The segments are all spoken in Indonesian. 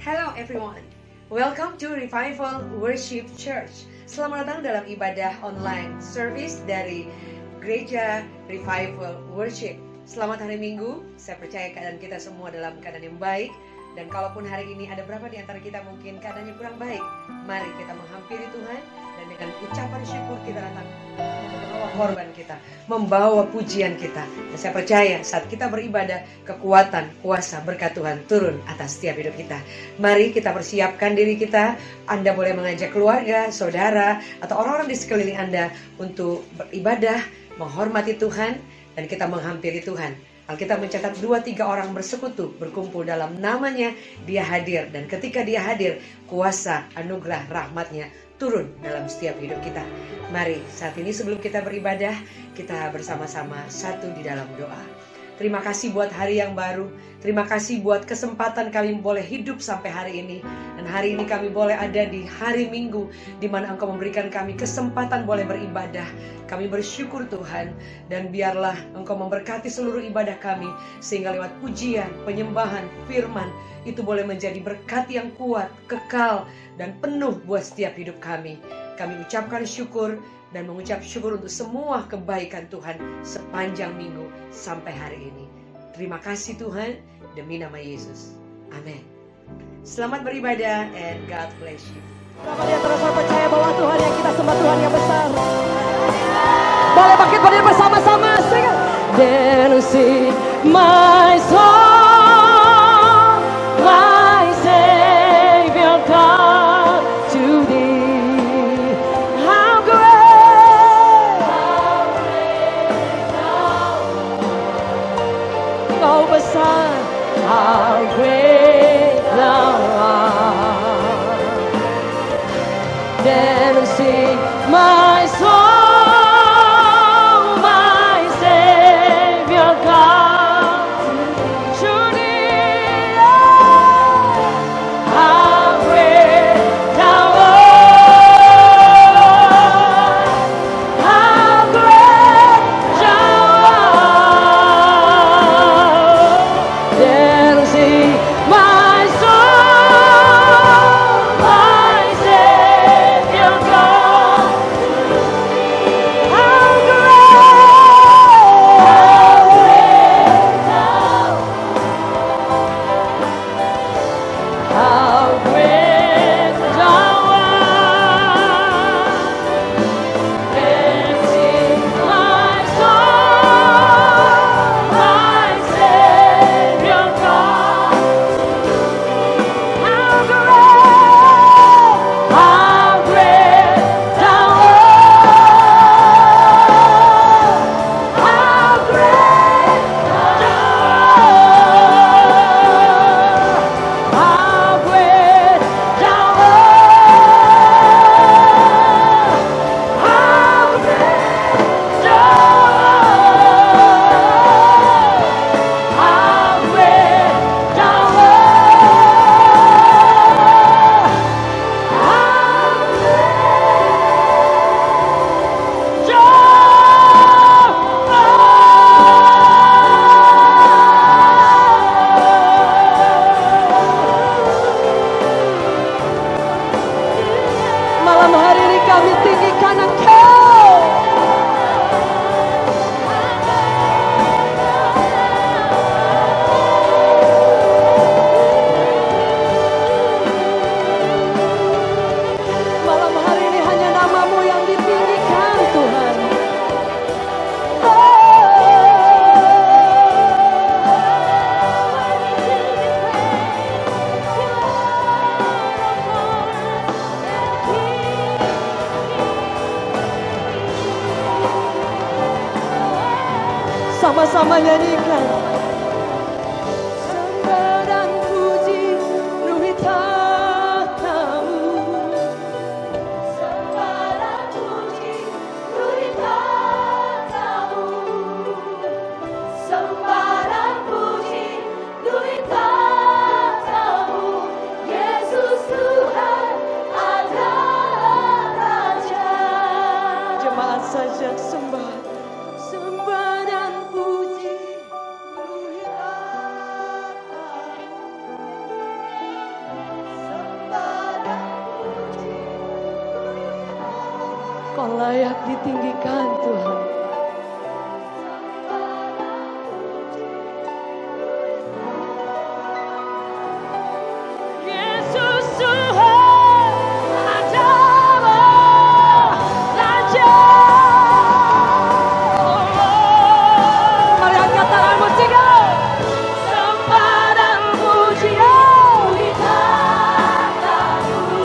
Hello everyone, welcome to Revival Worship Church. Selamat datang dalam ibadah online service dari Gereja Revival Worship. Selamat hari Minggu, saya percaya keadaan kita semua dalam keadaan yang baik. Dan kalaupun hari ini ada berapa di antara kita mungkin keadaannya kurang baik, mari kita menghampiri Tuhan dan dengan ucapan syukur kita datang membawa korban kita, membawa pujian kita. Dan saya percaya saat kita beribadah, kekuatan, kuasa, berkat Tuhan turun atas setiap hidup kita. Mari kita persiapkan diri kita. Anda boleh mengajak keluarga, saudara, atau orang-orang di sekeliling Anda untuk beribadah, menghormati Tuhan, dan kita menghampiri Tuhan. Alkitab mencatat 2-3 orang bersekutu, berkumpul dalam namanya, dia hadir. Dan ketika dia hadir, kuasa, anugerah, rahmatnya turun dalam setiap hidup kita. Mari saat ini sebelum kita beribadah, kita bersama-sama satu di dalam doa. Terima kasih buat hari yang baru. Terima kasih buat kesempatan kami boleh hidup sampai hari ini. Dan hari ini kami boleh ada di hari Minggu, di mana Engkau memberikan kami kesempatan boleh beribadah. Kami bersyukur Tuhan. Dan biarlah Engkau memberkati seluruh ibadah kami. Sehingga lewat pujian, penyembahan, firman, itu boleh menjadi berkat yang kuat, kekal, dan penuh buat setiap hidup kami. Kami ucapkan syukur dan mengucap syukur untuk semua kebaikan Tuhan sepanjang minggu sampai hari ini. Terima kasih Tuhan, demi nama Yesus. Amin. Selamat beribadah and God bless you. Berapa di antara saya percaya bahwa Tuhan yang kita sembah Tuhan yang besar? Boleh bangkit berdiri bersama-sama. Sing it. Then see my soul, my Savior God to thee. How great, Kau besar, how great Thou art. Then sing my soul, my Savior God to thee. How great Thou art, how great Thou art. Then sing my soul, my Savior God. How great Thou art. Then sing my soul, my Savior God. How great Thou art. How great Thou art. How great Thou art. How great Thou art. How great Thou Malam hari ini kami tinggikan Engkau. Malam hari ini hanya nama-Mu yang ditinggikan Tuhan. Sama-sama nyanyikan. Sembah dan puji luhur tahta-Mu. Sembah dan puji luhur tahta-Mu. Sembah dan puji luhur tahta-Mu. Yesus Tuhan adalah Raja. Jemaat saja sembah. Sembah dan puji luhur tahta-Mu. ditinggikan Tuhan. Yesus Tuhan adalah Raja. Mari angkat tangan musik. Sembah dan pujian di tanganmu.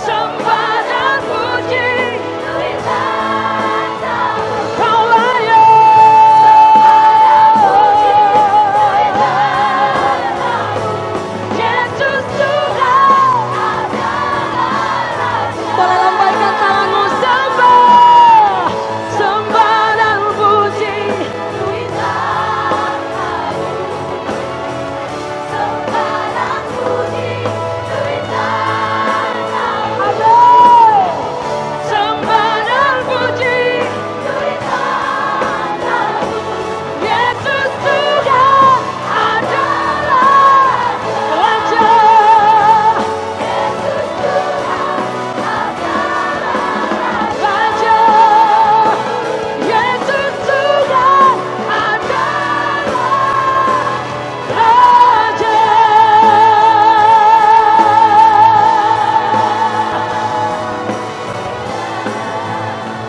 Sembah dan puji di tanganmu. Kau layak. Yesus Tuhan adalah Raja. Boleh lambaikan tanganmu. Sembah, sembah dan puji di tanganmu. Sembah dan puji di tanganmu. Sembah dan puji di tanganmu. Yesus Tuhan adalah Raja. Yesus Tuhan adalah Raja. Yesus Tuhan adalah Raja.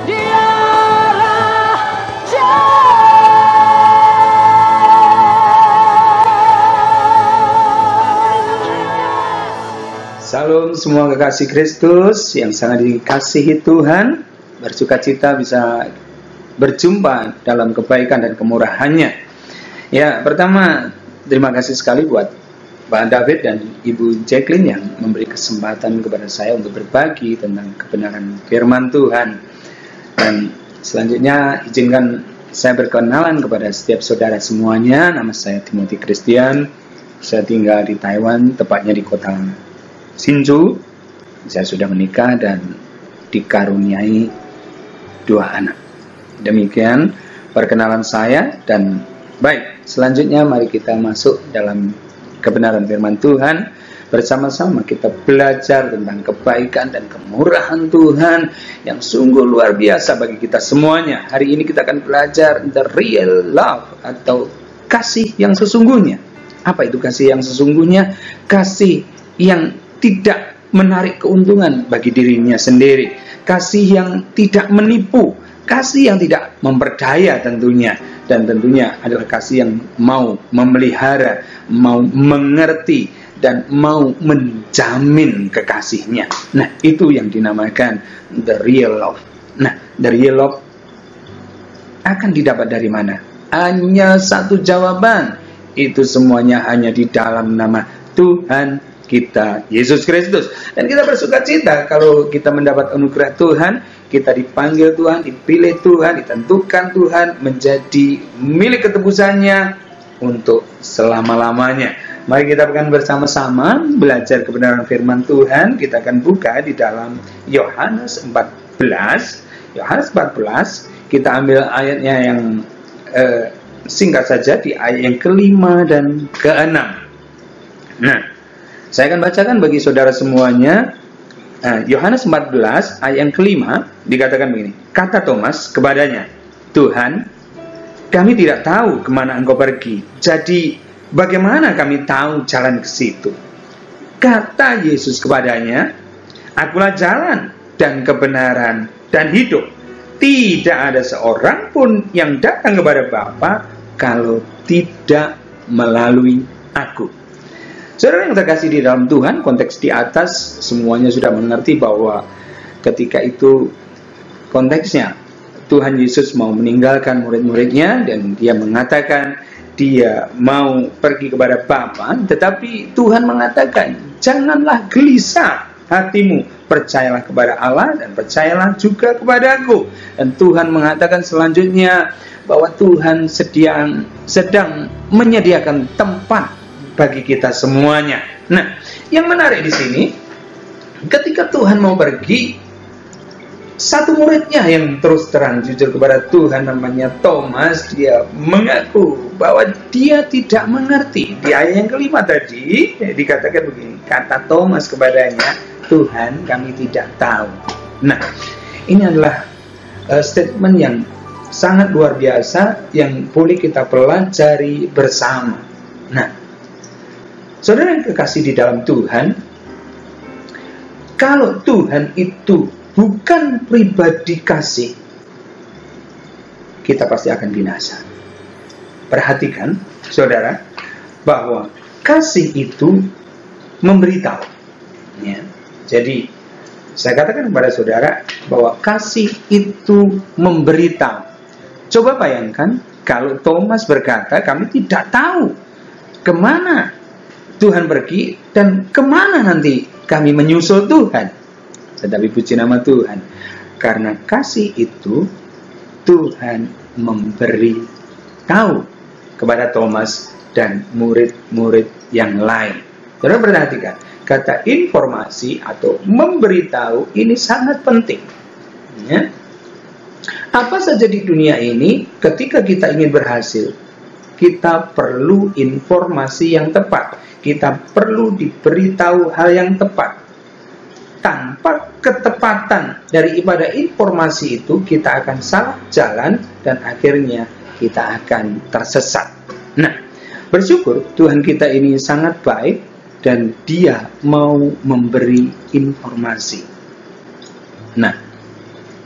Dia Raja. Salam semua kekasih Kristus yang sangat dikasihi Tuhan. Bersukacita bisa berjumpa dalam kebaikan dan kemurahannya. Ya, pertama terima kasih sekali buat Pak David dan Ibu Jacqueline yang memberi kesempatan kepada saya untuk berbagi tentang kebenaran firman Tuhan. Dan selanjutnya izinkan saya berkenalan kepada setiap saudara semuanya. Nama saya Timothy Christian. Saya tinggal di Taiwan, tepatnya di kota Hsinchu. Saya sudah menikah dan dikaruniai 2 anak. Demikian perkenalan saya, dan baik, selanjutnya mari kita masuk dalam kebenaran firman Tuhan. Bersama-sama kita belajar tentang kebaikan dan kemurahan Tuhan yang sungguh luar biasa bagi kita semuanya. Hari ini kita akan belajar the real love atau kasih yang sesungguhnya. Apa itu kasih yang sesungguhnya? Kasih yang tidak menarik keuntungan bagi dirinya sendiri, kasih yang tidak menipu, kasih yang tidak memperdaya tentunya, dan tentunya adalah kasih yang mau memelihara, mau mengerti, dan mau menjamin kekasihnya. Nah, itu yang dinamakan the real love. Nah, the real love akan didapat dari mana? Hanya satu jawaban, itu semuanya hanya di dalam nama Tuhan kita Yesus Kristus. Dan kita bersukacita kalau kita mendapat anugerah Tuhan, kita dipanggil Tuhan, dipilih Tuhan, ditentukan Tuhan menjadi milik ketebusannya untuk selama-lamanya. Mari kita akan bersama-sama belajar kebenaran firman Tuhan. Kita akan buka di dalam Yohanes 14. Yohanes 14, kita ambil ayatnya yang singkat saja, di ayat yang ke-5 dan ke-6. Nah, saya akan bacakan bagi saudara semuanya. Yohanes 14 ayat yang ke-5 dikatakan begini. Kata Thomas kepadanya, Tuhan, kami tidak tahu kemana engkau pergi. Jadi bagaimana kami tahu jalan ke situ? Kata Yesus kepadanya, akulah jalan dan kebenaran dan hidup. Tidak ada seorang pun yang datang kepada Bapa kalau tidak melalui aku. Saudara yang terkasih di dalam Tuhan, konteks di atas semuanya sudah mengerti bahwa ketika itu konteksnya Tuhan Yesus mau meninggalkan murid-muridnya dan dia mengatakan dia mau pergi kepada Bapa, tetapi Tuhan mengatakan janganlah gelisah hatimu, percayalah kepada Allah dan percayalah juga kepada Aku. Dan Tuhan mengatakan selanjutnya bahwa Tuhan sedang menyediakan tempat bagi kita semuanya. Nah, yang menarik di sini, ketika Tuhan mau pergi, satu muridnya yang terus terang jujur kepada Tuhan namanya Thomas, dia mengaku bahwa dia tidak mengerti. Di ayat yang ke-5 tadi dikatakan begini, kata Thomas kepadanya, Tuhan, kami tidak tahu. Nah, Ini adalah statement yang sangat luar biasa yang boleh kita pelajari bersama. Nah, saudara yang kekasih di dalam Tuhan, kalau Tuhan itu bukan pribadi kasih, kita pasti akan binasa. Perhatikan, saudara, bahwa kasih itu memberitahu. Ya. Jadi, saya katakan kepada saudara bahwa kasih itu memberitahu. Coba bayangkan kalau Thomas berkata, kami tidak tahu kemana Tuhan pergi dan kemana nanti kami menyusul Tuhan. Tetapi puji nama Tuhan, karena kasih itu Tuhan memberi tahu kepada Thomas dan murid-murid yang lain. Saudara perhatikan, kata informasi atau memberitahu ini sangat penting. Ya. Apa saja di dunia ini, ketika kita ingin berhasil, kita perlu informasi yang tepat. Kita perlu diberitahu hal yang tepat. Tanpa ketepatan dari ibadah informasi itu, kita akan salah jalan dan akhirnya kita akan tersesat. Nah, bersyukur Tuhan kita ini sangat baik dan Dia mau memberi informasi. Nah,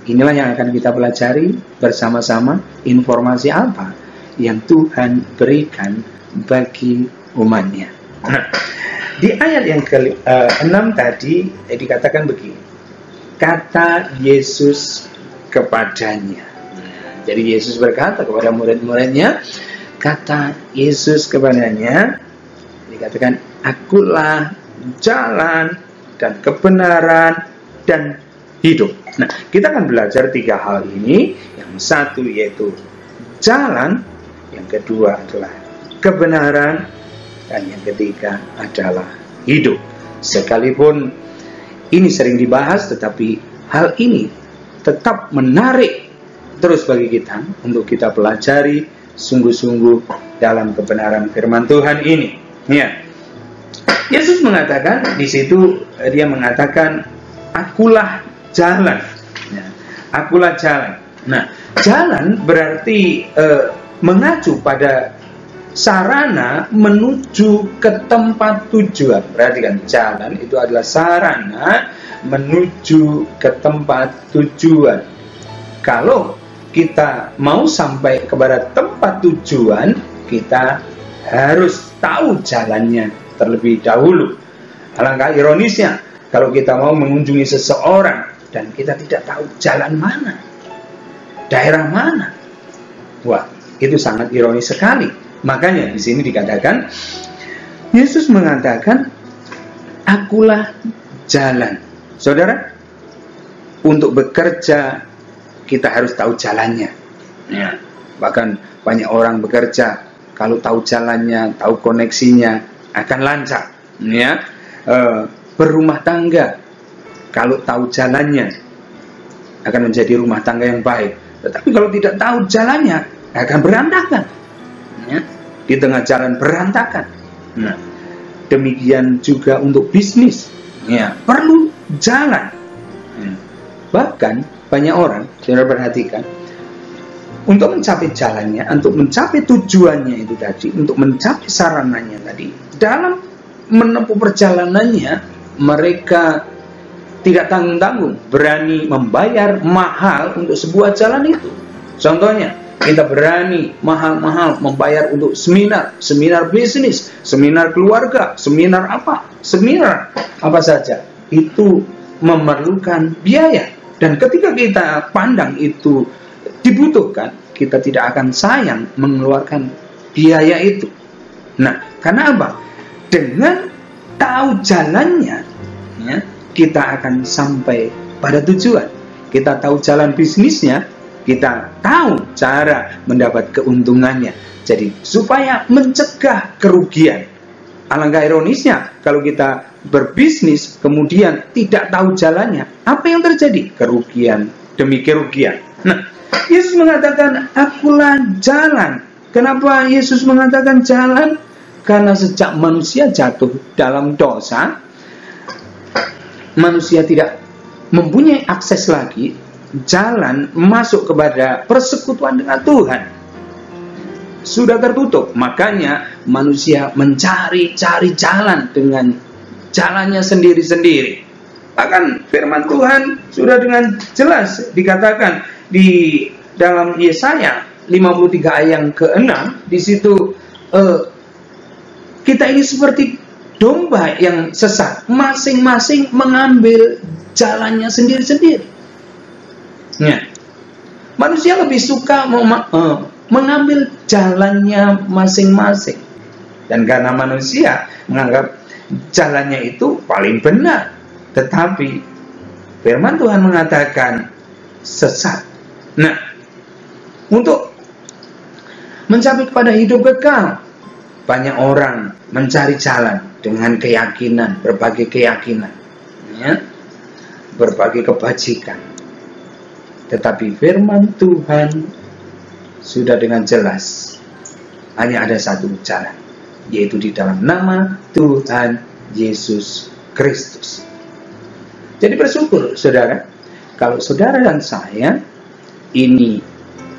inilah yang akan kita pelajari bersama-sama. Informasi apa yang Tuhan berikan bagi umatnya. Nah, di ayat yang ke-6 tadi dikatakan begini, kata Yesus kepadanya. Jadi Yesus berkata kepada murid-muridnya, kata Yesus kepadanya, dikatakan, akulah jalan dan kebenaran dan hidup. Nah, kita akan belajar 3 hal ini. Yang satu yaitu jalan, yang kedua adalah kebenaran, dan yang ketiga adalah hidup. Sekalipun ini sering dibahas, tetapi hal ini tetap menarik terus bagi kita untuk kita pelajari sungguh-sungguh dalam kebenaran firman Tuhan ini. Ya. Yesus mengatakan di situ, dia mengatakan, akulah jalan. Ya. Akulah jalan. Nah, jalan berarti mengacu pada sarana menuju ke tempat tujuan. Perhatikan, jalan itu adalah sarana menuju ke tempat tujuan. Kalau kita mau sampai kepada tempat tujuan, kita harus tahu jalannya terlebih dahulu. Alangkah ironisnya kalau kita mau mengunjungi seseorang dan kita tidak tahu jalan mana, daerah mana. Wah, itu sangat ironis sekali. Makanya di sini dikatakan, Yesus mengatakan, akulah jalan. Saudara, untuk bekerja kita harus tahu jalannya. Ya. Bahkan banyak orang bekerja, kalau tahu jalannya, tahu koneksinya, akan lancar. Ya. Berumah tangga, kalau tahu jalannya, akan menjadi rumah tangga yang baik. Tetapi kalau tidak tahu jalannya, akan berantakan. Ya, di tengah jalan berantakan. Nah, demikian juga untuk bisnis. Ya, perlu jalan. Ya. Bahkan banyak orang, saudara perhatikan, untuk mencapai jalannya, untuk mencapai tujuannya itu tadi, untuk mencapai sarananya tadi, dalam menempuh perjalanannya, mereka tidak tanggung-tanggung, berani membayar mahal untuk sebuah jalan itu. Contohnya, kita berani mahal-mahal membayar untuk seminar bisnis, seminar keluarga, seminar apa saja. Itu memerlukan biaya. Dan ketika kita pandang itu dibutuhkan, kita tidak akan sayang mengeluarkan biaya itu. Nah, karena apa? Dengan tahu jalannya, ya, kita akan sampai pada tujuan. Kita tahu jalan bisnisnya, kita tahu cara mendapat keuntungannya. Jadi supaya mencegah kerugian. Alangkah ironisnya kalau kita berbisnis kemudian tidak tahu jalannya, apa yang terjadi? Kerugian demi kerugian. Nah, Yesus mengatakan akulah jalan. Kenapa Yesus mengatakan jalan? Karena sejak manusia jatuh dalam dosa, manusia tidak mempunyai akses lagi jalan masuk kepada persekutuan dengan Tuhan sudah tertutup. Makanya manusia mencari-cari jalan dengan jalannya sendiri-sendiri. Bahkan firman Tuhan sudah dengan jelas dikatakan di dalam Yesaya 53 ayat yang ke-6, di situ kita ini seperti domba yang sesat, masing-masing mengambil jalannya sendiri-sendiri. Nah, manusia lebih suka mengambil jalannya masing-masing, dan karena manusia menganggap jalannya itu paling benar, tetapi firman Tuhan mengatakan sesat. Nah, untuk mencapai kepada hidup kekal, banyak orang mencari jalan dengan keyakinan, berbagai keyakinan, ya, berbagai kebajikan. Tetapi firman Tuhan sudah dengan jelas, hanya ada satu jalan, yaitu di dalam nama Tuhan Yesus Kristus. Jadi bersyukur saudara, kalau saudara dan saya ini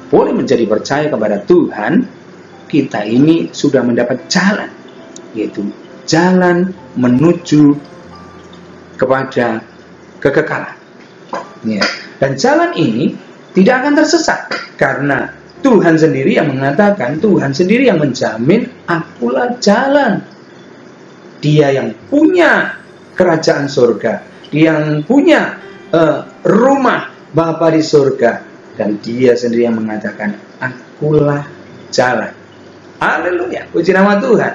boleh menjadi percaya kepada Tuhan, kita ini sudah mendapat jalan, yaitu jalan menuju kepada kekekalan. Ya. Dan jalan ini tidak akan tersesat, karena Tuhan sendiri yang mengatakan, Tuhan sendiri yang menjamin, akulah jalan. Dia yang punya kerajaan surga, dia yang punya rumah Bapa di surga, dan dia sendiri yang mengatakan, akulah jalan. Haleluya, puji nama Tuhan.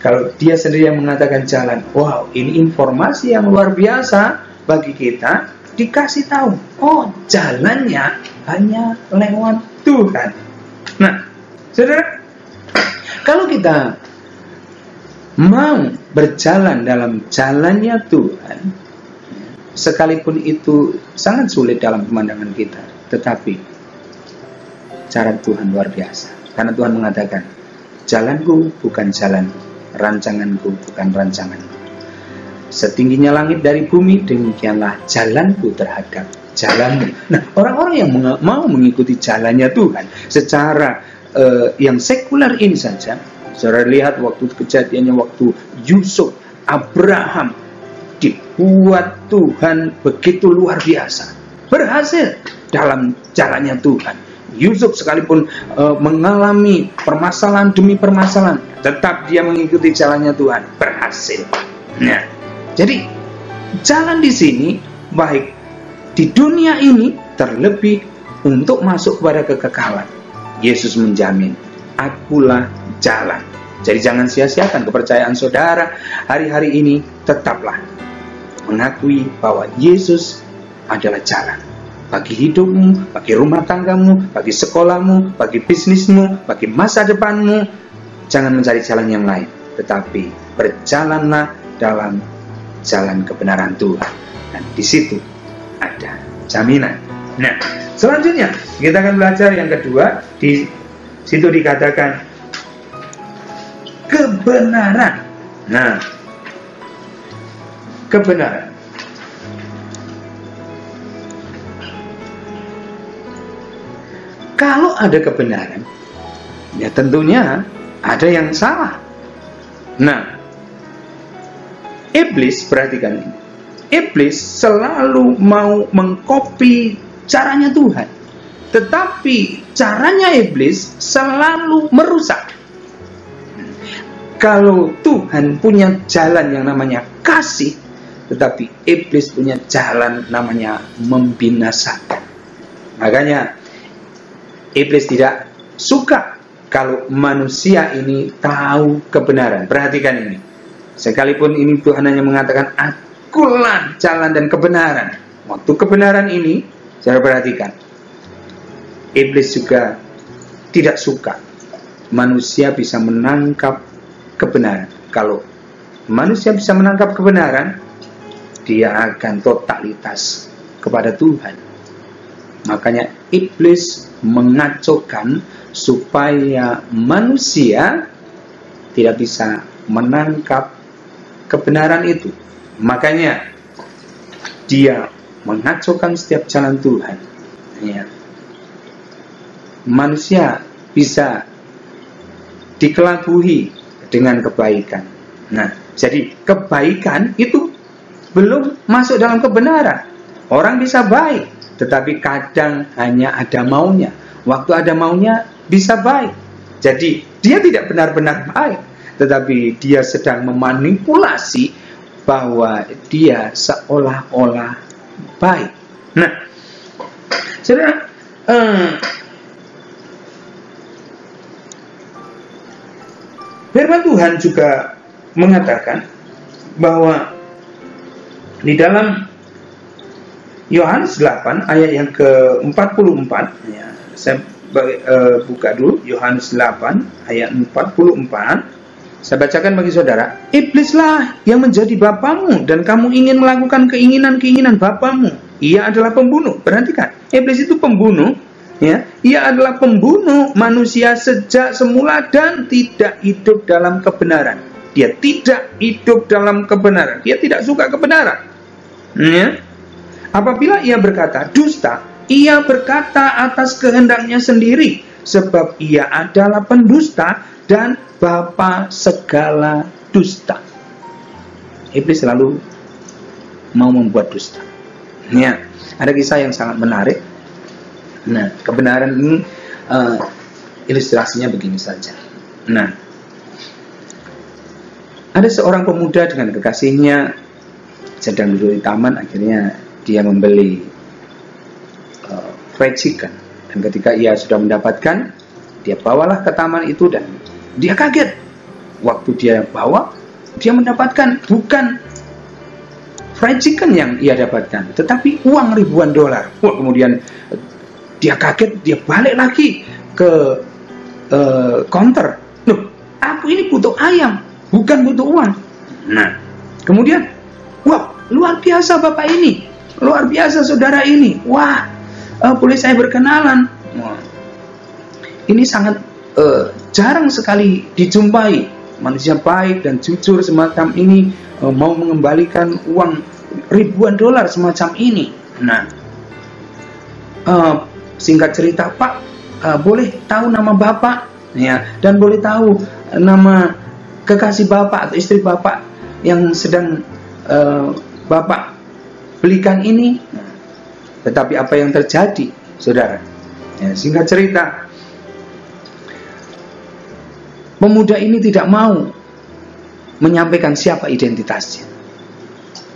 Kalau dia sendiri yang mengatakan jalan, wow, ini informasi yang luar biasa bagi kita. Dikasih tahu, oh, jalannya hanya lewat Tuhan. Nah, saudara, kalau kita mau berjalan dalam jalannya Tuhan, sekalipun itu sangat sulit dalam pemandangan kita, tetapi cara Tuhan luar biasa. Karena Tuhan mengatakan, jalanku bukan jalanmu, rancanganku bukan rancanganmu. Setingginya langit dari bumi, demikianlah jalanku terhadap jalanmu. Nah, orang-orang yang mau mengikuti jalannya Tuhan secara yang sekuler ini saja, saudara lihat waktu kejadiannya, waktu Yusuf, Abraham, dibuat Tuhan begitu luar biasa, berhasil dalam jalannya Tuhan. Yusuf sekalipun mengalami permasalahan demi permasalahan, tetap dia mengikuti jalannya Tuhan, berhasil. Nah, jadi jalan di sini baik di dunia ini, terlebih untuk masuk kepada kekekalan. Yesus menjamin, akulah jalan. Jadi jangan sia-siakan kepercayaan saudara hari-hari ini. Tetaplah mengakui bahwa Yesus adalah jalan bagi hidupmu, bagi rumah tanggamu, bagi sekolahmu, bagi bisnismu, bagi masa depanmu. Jangan mencari jalan yang lain, tetapi berjalanlah dalam jalan kebenaran Tuhan, dan di situ ada jaminan. Nah, selanjutnya kita akan belajar yang kedua. Di situ dikatakan kebenaran. Nah, kebenaran. Kalau ada kebenaran, ya tentunya ada yang salah. Nah, Iblis, perhatikan ini. Iblis selalu mau mengkopi caranya Tuhan. Tetapi caranya iblis selalu merusak. Kalau Tuhan punya jalan yang namanya kasih, tetapi iblis punya jalan namanya membinasakan. Makanya iblis tidak suka kalau manusia ini tahu kebenaran. Perhatikan ini. Sekalipun ini Tuhan hanya mengatakan, akulah jalan dan kebenaran. Waktu kebenaran ini, saya perhatikan, iblis juga tidak suka manusia bisa menangkap kebenaran. Kalau manusia bisa menangkap kebenaran, dia akan totalitas kepada Tuhan. Makanya iblis mengacaukan supaya manusia tidak bisa menangkap kebenaran itu. Makanya dia mengacaukan setiap jalan Tuhan. Ya. Manusia bisa dikelabui dengan kebaikan. Nah, jadi kebaikan itu belum masuk dalam kebenaran. Orang bisa baik, tetapi kadang hanya ada maunya. Waktu ada maunya bisa baik. Jadi dia tidak benar-benar baik, tetapi dia sedang memanipulasi bahwa dia seolah-olah baik. Nah, saudara, firman Tuhan juga mengatakan bahwa di dalam Yohanes 8 ayat yang ke-44, ya, saya buka dulu Yohanes 8 ayat 44. Saya bacakan bagi saudara. Iblislah yang menjadi bapamu dan kamu ingin melakukan keinginan-keinginan bapamu. Ia adalah pembunuh. Perhatikan, iblis itu pembunuh, ya. Ia adalah pembunuh manusia sejak semula dan tidak hidup dalam kebenaran. Dia tidak hidup dalam kebenaran. Dia tidak suka kebenaran. Ya. Apabila ia berkata dusta, ia berkata atas kehendaknya sendiri, sebab ia adalah pendusta dan bapa segala dusta. Iblis selalu mau membuat dusta. Ya, ada kisah yang sangat menarik. Nah, kebenaran ini ilustrasinya begini saja. Nah, ada seorang pemuda dengan kekasihnya sedang duduk di taman. Akhirnya dia membeli fried chicken. Dan ketika ia sudah mendapatkan, dia bawalah ke taman itu dan dia kaget. Waktu dia bawa, dia mendapatkan bukan fried chicken yang ia dapatkan, tetapi uang ribuan dolar. Wah, kemudian dia kaget, dia balik lagi ke counter. Loh, aku ini butuh ayam, bukan butuh uang. Nah, kemudian, wah, luar biasa bapak ini, luar biasa saudara ini. Wah, boleh saya berkenalan? Wah, ini sangat jarang sekali dijumpai manusia baik dan jujur semacam ini, mau mengembalikan uang ribuan dolar semacam ini. Nah, singkat cerita, Pak, boleh tahu nama bapak, ya, dan boleh tahu nama kekasih bapak atau istri bapak yang sedang bapak belikan ini? Tetapi apa yang terjadi, saudara? Ya, singkat cerita, pemuda ini tidak mau menyampaikan siapa identitasnya.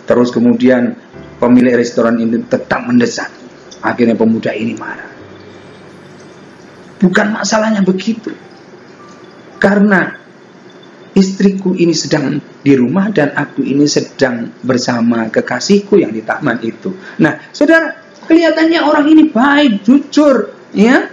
Terus kemudian pemilik restoran ini tetap mendesak. Akhirnya pemuda ini marah. Bukan masalahnya begitu. Karena istriku ini sedang di rumah dan aku ini sedang bersama kekasihku yang di taman itu. Nah, saudara, kelihatannya orang ini baik, jujur, ya,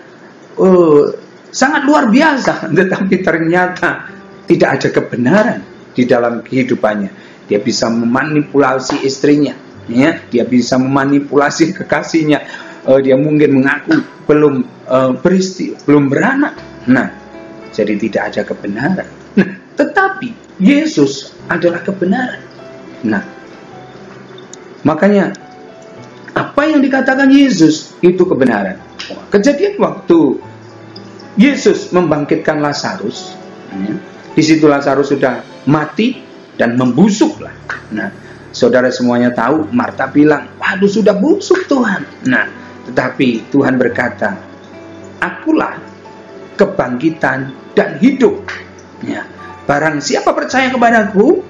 sangat luar biasa, tetapi ternyata tidak ada kebenaran di dalam kehidupannya. Dia bisa memanipulasi istrinya, ya, dia bisa memanipulasi kekasihnya. Dia mungkin mengaku belum beristri, belum beranak. Nah, jadi tidak ada kebenaran. Nah, tetapi Yesus adalah kebenaran. Nah, makanya apa yang dikatakan Yesus itu kebenaran. Kejadian waktu Yesus membangkitkan Lazarus, ya, di situ Lazarus sudah mati dan membusuklah. Nah, saudara semuanya tahu, Marta bilang, waduh sudah busuk Tuhan. Nah, tetapi Tuhan berkata, akulah kebangkitan dan hidup. Ya, barang siapa percaya kepadaku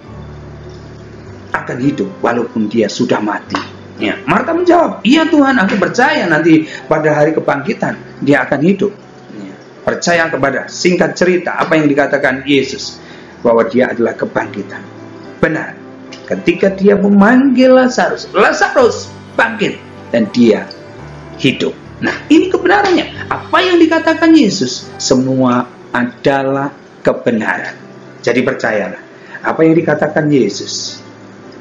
akan hidup walaupun dia sudah mati. Ya, Marta menjawab, iya Tuhan, aku percaya nanti pada hari kebangkitan dia akan hidup. Ya, percaya kepada, singkat cerita, apa yang dikatakan Yesus, bahwa dia adalah kebangkitan. Benar, ketika dia memanggil Lazarus, Lazarus bangkit dan dia hidup. Nah, ini kebenarannya. Apa yang dikatakan Yesus semua adalah kebenaran. Jadi percayalah apa yang dikatakan Yesus.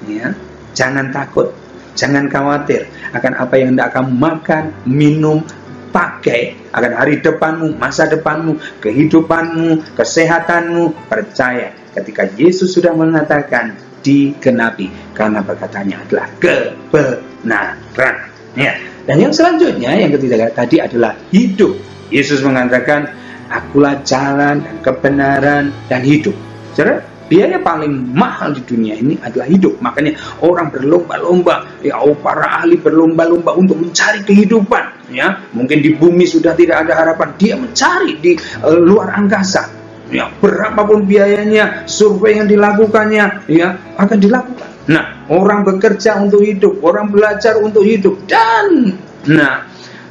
Ya, jangan takut, jangan khawatir akan apa yang hendak kamu makan, minum, pakai, akan hari depanmu, masa depanmu, kehidupanmu, kesehatanmu. Percaya, ketika Yesus sudah mengatakan digenapi, karena perkataannya adalah kebenaran. Ya. Dan yang selanjutnya, yang ketiga tadi adalah hidup. Yesus mengatakan, akulah jalan dan kebenaran dan hidup. Saudara, biaya paling mahal di dunia ini adalah hidup. Makanya orang berlomba-lomba, ya, para ahli berlomba-lomba untuk mencari kehidupan. Ya, mungkin di bumi sudah tidak ada harapan, dia mencari di luar angkasa. Ya, berapapun biayanya, survei yang dilakukannya, ya, akan dilakukan. Nah, orang bekerja untuk hidup, orang belajar untuk hidup, dan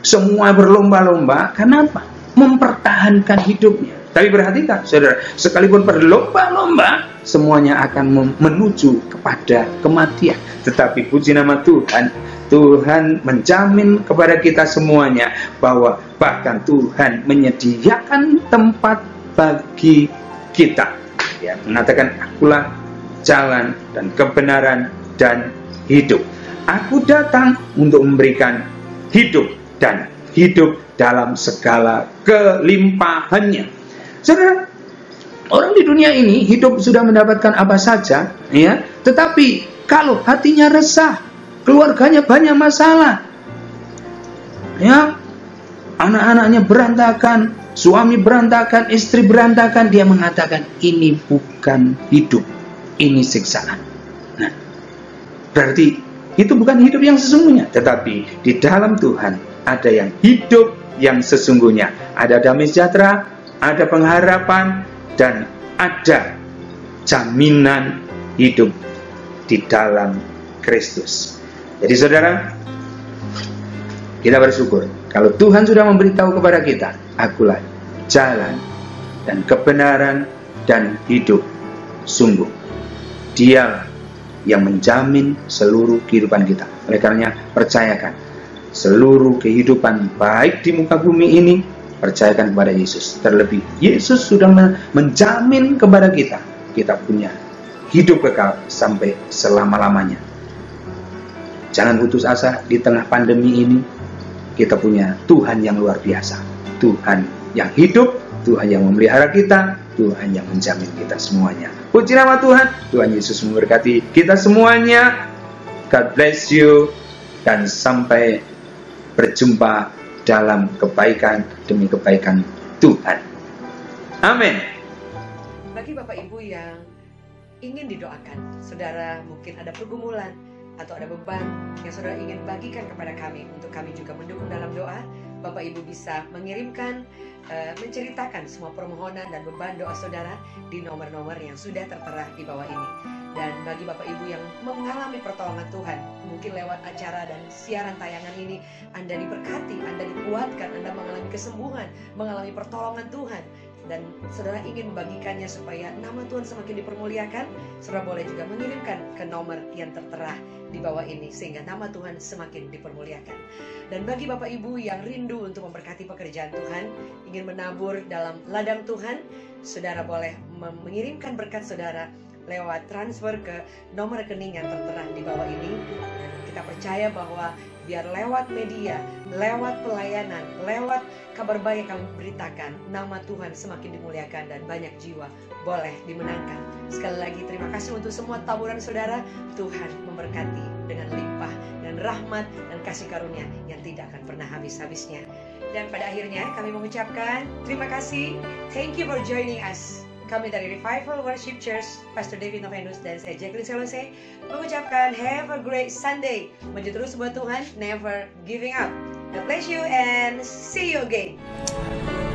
semua berlomba-lomba. Kenapa? Mempertahankan hidupnya. Tapi perhatikan, saudara, sekalipun berlomba-lomba, semuanya akan menuju kepada kematian. Tetapi puji nama Tuhan, Tuhan menjamin kepada kita semuanya bahwa bahkan Tuhan menyediakan tempat bagi kita. Ya, mengatakan, akulah jalan dan kebenaran dan hidup. Aku datang untuk memberikan hidup dan hidup dalam segala kelimpahannya. Saudara, orang di dunia ini hidup sudah mendapatkan apa saja, ya. Tetapi kalau hatinya resah, keluarganya banyak masalah, ya, anak-anaknya berantakan, suami berantakan, istri berantakan, dia mengatakan ini bukan hidup, ini siksaan. Nah, berarti itu bukan hidup yang sesungguhnya. Tetapi di dalam Tuhan ada yang hidup yang sesungguhnya, ada damai sejahtera, ada pengharapan, dan ada jaminan hidup di dalam Kristus. Jadi saudara, kita bersyukur kalau Tuhan sudah memberitahu kepada kita, akulah jalan dan kebenaran dan hidup. Sungguh, Dia yang menjamin seluruh kehidupan kita. Oleh karenanya, percayakan seluruh kehidupan baik di muka bumi ini, percayakan kepada Yesus. Terlebih, Yesus sudah menjamin kepada kita, kita punya hidup kekal sampai selama-lamanya. Jangan putus asa di tengah pandemi ini. Kita punya Tuhan yang luar biasa, Tuhan yang hidup, Tuhan yang memelihara kita, Tuhan yang menjamin kita semuanya. Puji nama Tuhan. Tuhan Yesus memberkati kita semuanya. God bless you, dan sampai berjumpa dalam kebaikan demi kebaikan Tuhan. Amin. Bagi Bapak Ibu yang ingin didoakan, saudara mungkin ada pergumulan atau ada beban yang saudara ingin bagikan kepada kami untuk kami juga mendukung dalam doa, Bapak Ibu bisa mengirimkan, menceritakan semua permohonan dan beban doa saudara di nomor-nomor yang sudah tertera di bawah ini. Dan bagi Bapak Ibu yang mengalami pertolongan Tuhan, mungkin lewat acara dan siaran tayangan ini, Anda diberkati, Anda dikuatkan, Anda mengalami kesembuhan, mengalami pertolongan Tuhan, dan saudara ingin membagikannya supaya nama Tuhan semakin dipermuliakan, saudara boleh juga mengirimkan ke nomor yang tertera di bawah ini, sehingga nama Tuhan semakin dipermuliakan. Dan bagi Bapak Ibu yang rindu untuk memberkati pekerjaan Tuhan, ingin menabur dalam ladang Tuhan, saudara boleh mengirimkan berkat saudara lewat transfer ke nomor rekening yang tertera di bawah ini. Dan kita percaya bahwa biar lewat media, lewat pelayanan, lewat kabar baik yang kami beritakan, nama Tuhan semakin dimuliakan dan banyak jiwa boleh dimenangkan. Sekali lagi terima kasih untuk semua taburan saudara. Tuhan memberkati dengan limpah dan rahmat dan kasih karunia yang tidak akan pernah habis-habisnya. Dan pada akhirnya kami mengucapkan terima kasih. Thank you for joining us. Kami dari Revival Worship Church, Pastor David Novenus dan saya Jacqueline Selose mengucapkan have a great Sunday. Maju terus buat Tuhan, never giving up. God bless you and see you again.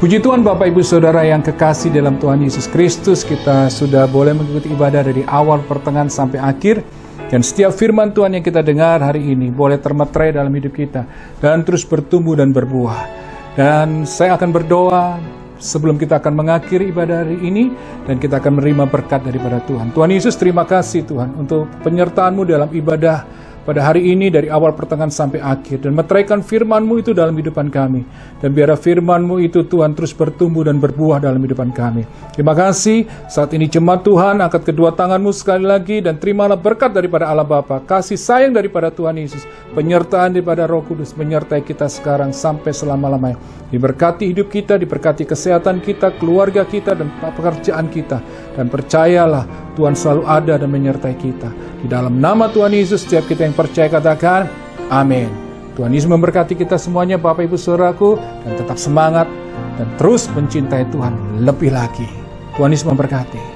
Puji Tuhan Bapak Ibu Saudara yang kekasih dalam Tuhan Yesus Kristus, kita sudah boleh mengikuti ibadah dari awal pertengahan sampai akhir. Dan setiap firman Tuhan yang kita dengar hari ini boleh termeterai dalam hidup kita dan terus bertumbuh dan berbuah. Dan saya akan berdoa sebelum kita akan mengakhiri ibadah hari ini, dan kita akan menerima berkat daripada Tuhan. Tuhan Yesus, terima kasih Tuhan untuk penyertaan-Mu dalam ibadah pada hari ini dari awal pertengahan sampai akhir, dan meteraikan firman-Mu itu dalam kehidupan kami. Dan biarlah firman-Mu itu Tuhan terus bertumbuh dan berbuah dalam kehidupan kami. Terima kasih. Saat ini jemaat Tuhan, angkat kedua tangan-Mu sekali lagi dan terimalah berkat daripada Allah Bapa, kasih sayang daripada Tuhan Yesus, penyertaan daripada Roh Kudus menyertai kita sekarang sampai selama-lamanya. Diberkati hidup kita, diberkati kesehatan kita, keluarga kita, dan pekerjaan kita. Dan percayalah Tuhan selalu ada dan menyertai kita. Di dalam nama Tuhan Yesus, setiap kita yang percaya katakan, amin. Tuhan Yesus memberkati kita semuanya, Bapak Ibu Saudaraku, dan tetap semangat dan terus mencintai Tuhan lebih lagi. Tuhan Yesus memberkati.